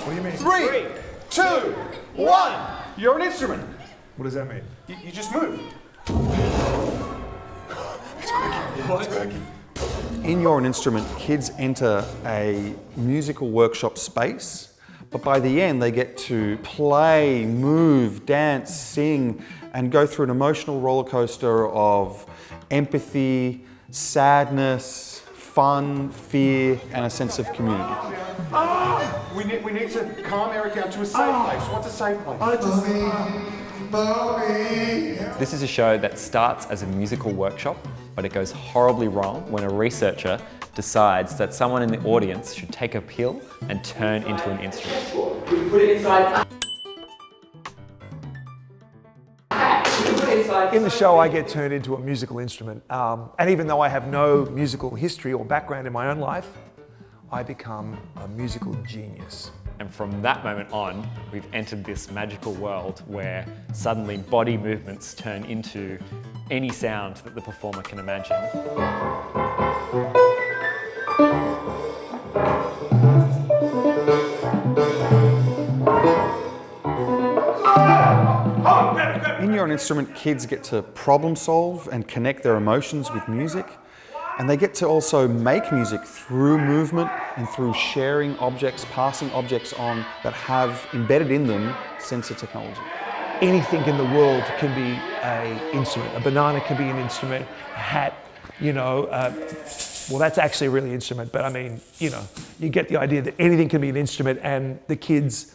What do you mean? 3, 2, 1. You're an instrument. What does that mean? You just move. In You're an Instrument, kids enter a musical workshop space, but by the end they get to play, move, dance, sing, and go through an emotional roller coaster of empathy, sadness, fun, fear, and a sense of community. We need to calm Eric down to a safe place. What's a safe place? This is a show that starts as a musical workshop, but it goes horribly wrong when a researcher decides that someone in the audience should take a pill and turn into an instrument. Put it inside. In the show, I get turned into a musical instrument. And even though I have no musical history or background in my own life, I become a musical genius. And from that moment on, we've entered this magical world where suddenly body movements turn into any sound that the performer can imagine. In You're an Instrument, kids get to problem solve and connect their emotions with music. And they get to also make music through movement and through sharing objects, passing objects on that have embedded in them sensor technology. Anything in the world can be an instrument. A banana can be an instrument, a hat, well, that's actually a really instrument, but I mean, you get the idea that anything can be an instrument, and the kids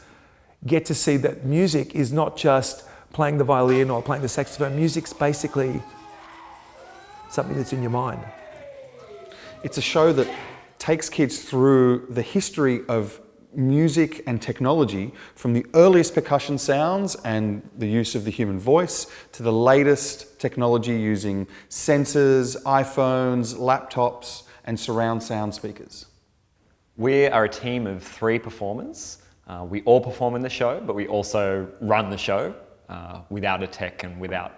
get to see that music is not just playing the violin or playing the saxophone. Music's basically something that's in your mind. It's a show that takes kids through the history of music and technology, from the earliest percussion sounds and the use of the human voice to the latest technology using sensors, iPhones, laptops, and surround sound speakers. We are a team of 3 performers. We all perform in the show, but we also run the show without a tech and without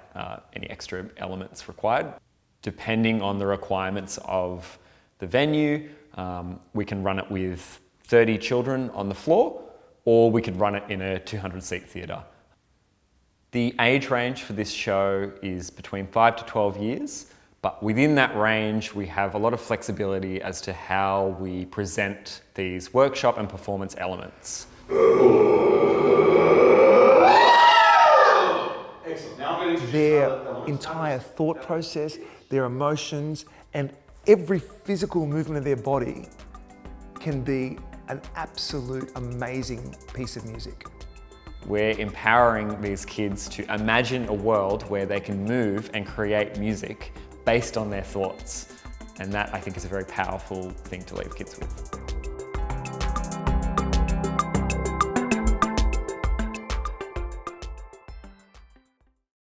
any extra elements required. Depending on the requirements of the venue, we can run it with 30 children on the floor, or we could run it in a 200-seat theatre. The age range for this show is between 5 to 12 years, but within that range we have a lot of flexibility as to how we present these workshop and performance elements. Their entire thought process, their emotions, and every physical movement of their body can be an absolute amazing piece of music. We're empowering these kids to imagine a world where they can move and create music based on their thoughts. And that, I think, is a very powerful thing to leave kids with.